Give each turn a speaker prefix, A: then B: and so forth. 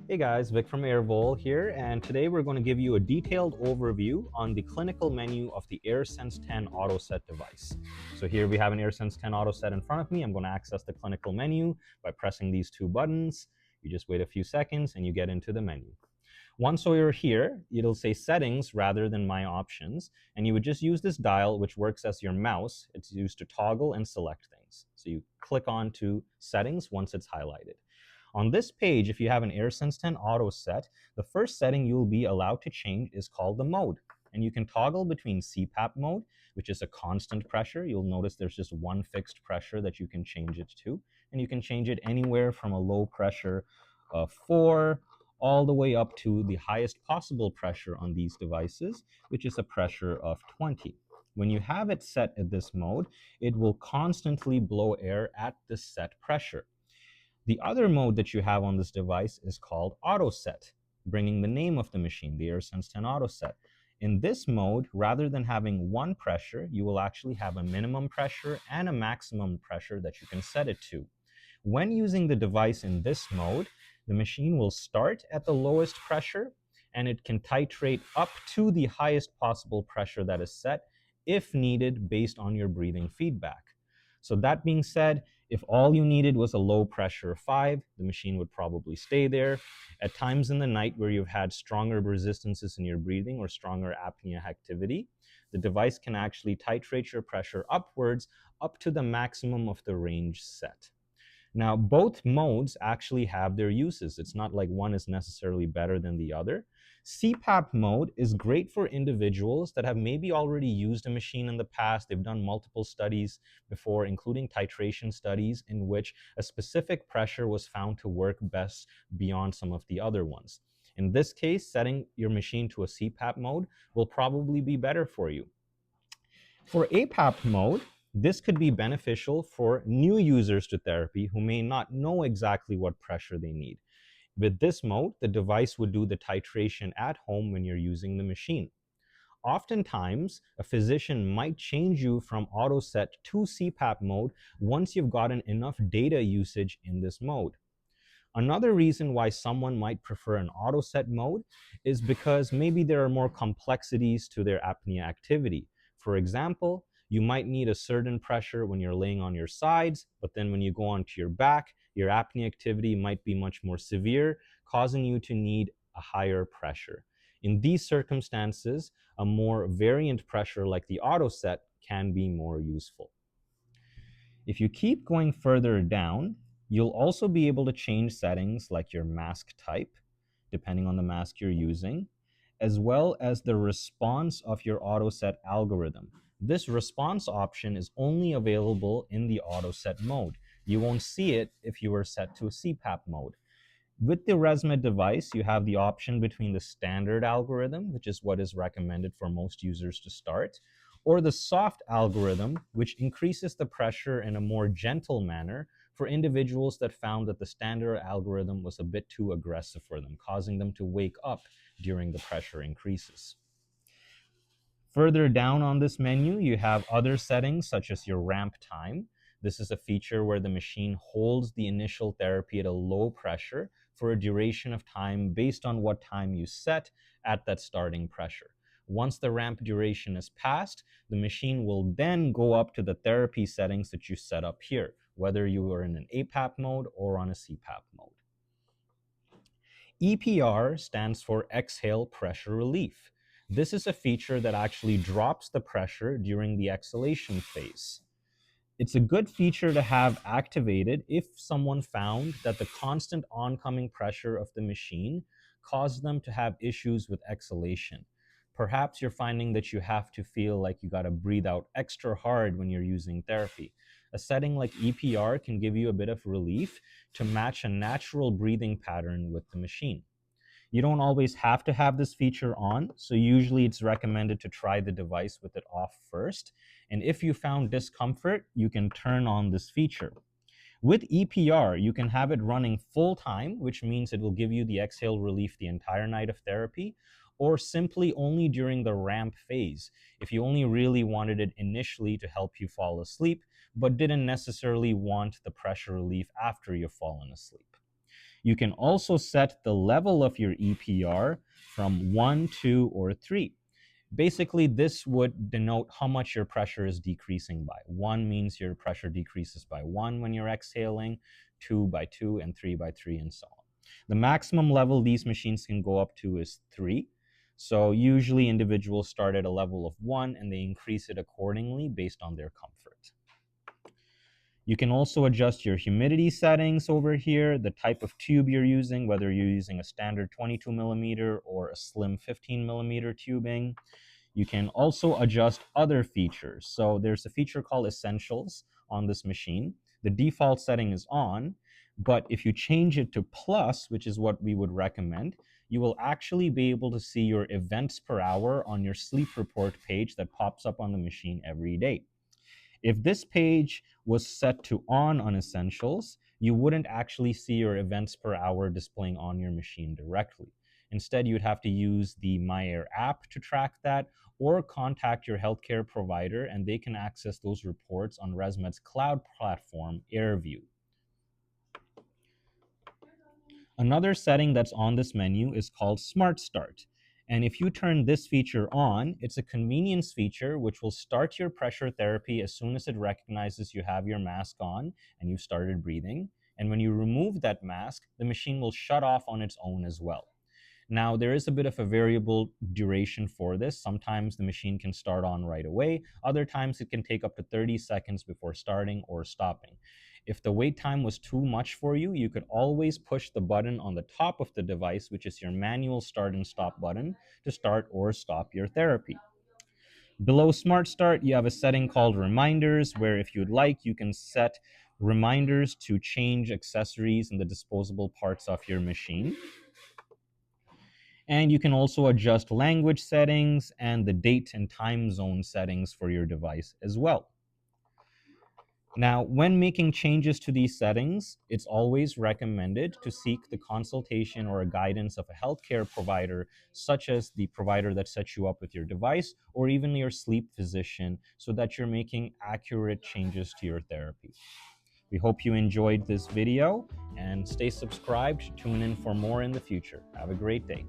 A: Hey guys, Vic from Airvol here, and today we're going to give you a detailed overview on the clinical menu of the AirSense 10 AutoSet device. So here we have an AirSense 10 AutoSet in front of me. I'm going to access the clinical menu by pressing these two buttons. You just wait a few seconds and you get into the menu. Once you're here, it'll say settings rather than my options, and you would just use this dial, which works as your mouse. It's used to toggle and select things. So you click on to settings once it's highlighted. On this page, if you have an AirSense 10 Auto set, the first setting you'll be allowed to change is called the mode. And you can toggle between CPAP mode, which is a constant pressure. You'll notice there's just one fixed pressure that you can change it to. And you can change it anywhere from a low pressure of 4 all the way up to the highest possible pressure on these devices, which is a pressure of 20. When you have it set at this mode, it will constantly blow air at this set pressure. The other mode that you have on this device is called Auto Set, bringing the name of the machine, the AirSense 10 Auto Set. In this mode, rather than having one pressure, you will actually have a minimum pressure and a maximum pressure that you can set it to. When using the device in this mode, the machine will start at the lowest pressure and it can titrate up to the highest possible pressure that is set if needed based on your breathing feedback. So that being said, if all you needed was a low pressure 5, the machine would probably stay there. At times in the night where you've had stronger resistances in your breathing or stronger apnea activity, the device can actually titrate your pressure upwards up to the maximum of the range set. Now, both modes actually have their uses. It's not like one is necessarily better than the other. CPAP mode is great for individuals that have maybe already used a machine in the past. They've done multiple studies before, including titration studies, in which a specific pressure was found to work best beyond some of the other ones. In this case, setting your machine to a CPAP mode will probably be better for you. For APAP mode, this could be beneficial for new users to therapy who may not know exactly what pressure they need. With this mode, the device would do the titration at home when you're using the machine. Oftentimes, a physician might change you from auto set to CPAP mode once you've gotten enough data usage in this mode. Another reason why someone might prefer an auto set mode is because maybe there are more complexities to their apnea activity. For example, you might need a certain pressure when you're laying on your sides, but then when you go onto your back, your apnea activity might be much more severe, causing you to need a higher pressure. In these circumstances, a more variant pressure like the auto set can be more useful. If you keep going further down, you'll also be able to change settings like your mask type, depending on the mask you're using, as well as the response of your auto set algorithm. This response option is only available in the auto set mode. You won't see it if you were set to a CPAP mode. With the ResMed device, you have the option between the standard algorithm, which is what is recommended for most users to start, or the soft algorithm, which increases the pressure in a more gentle manner for individuals that found that the standard algorithm was a bit too aggressive for them, causing them to wake up during the pressure increases. Further down on this menu, you have other settings such as your ramp time. This is a feature where the machine holds the initial therapy at a low pressure for a duration of time based on what time you set at that starting pressure. Once the ramp duration is passed, the machine will then go up to the therapy settings that you set up here, whether you are in an APAP mode or on a CPAP mode. EPR stands for Exhale Pressure Relief. This is a feature that actually drops the pressure during the exhalation phase. It's a good feature to have activated if someone found that the constant oncoming pressure of the machine caused them to have issues with exhalation. Perhaps you're finding that you have to feel like you got to breathe out extra hard when you're using therapy. A setting like EPR can give you a bit of relief to match a natural breathing pattern with the machine. You don't always have to have this feature on, so usually it's recommended to try the device with it off first. And if you found discomfort, you can turn on this feature. With EPR, you can have it running full time, which means it will give you the exhale relief the entire night of therapy, or simply only during the ramp phase, if you only really wanted it initially to help you fall asleep, but didn't necessarily want the pressure relief after you've fallen asleep. You can also set the level of your EPR from 1, 2, or 3. Basically, this would denote how much your pressure is decreasing by. 1 means your pressure decreases by 1 when you're exhaling, 2 by 2, and 3 by 3, and so on. The maximum level these machines can go up to is 3. So usually individuals start at a level of 1 and they increase it accordingly based on their comfort. You can also adjust your humidity settings over here, the type of tube you're using, whether you're using a standard 22 millimeter or a slim 15 millimeter tubing. You can also adjust other features. So there's a feature called Essentials on this machine. The default setting is on, but if you change it to Plus, which is what we would recommend, you will actually be able to see your events per hour on your sleep report page that pops up on the machine every day. If this page was set to on Essentials, you wouldn't actually see your events per hour displaying on your machine directly. Instead, you'd have to use the MyAir app to track that or contact your healthcare provider and they can access those reports on ResMed's cloud platform, AirView. Another setting that's on this menu is called Smart Start. And if you turn this feature on, it's a convenience feature which will start your pressure therapy as soon as it recognizes you have your mask on and you've started breathing. And when you remove that mask, the machine will shut off on its own as well. Now, there is a bit of a variable duration for this. Sometimes the machine can start on right away. Other times it can take up to 30 seconds before starting or stopping. If the wait time was too much for you, you could always push the button on the top of the device, which is your manual start and stop button, to start or stop your therapy. Below Smart Start, you have a setting called Reminders, where if you'd like, you can set reminders to change accessories and the disposable parts of your machine. And you can also adjust language settings and the date and time zone settings for your device as well. Now, when making changes to these settings, it's always recommended to seek the consultation or a guidance of a healthcare provider, such as the provider that sets you up with your device or even your sleep physician, so that you're making accurate changes to your therapy. We hope you enjoyed this video and stay subscribed to tune in for more in the future. Have a great day.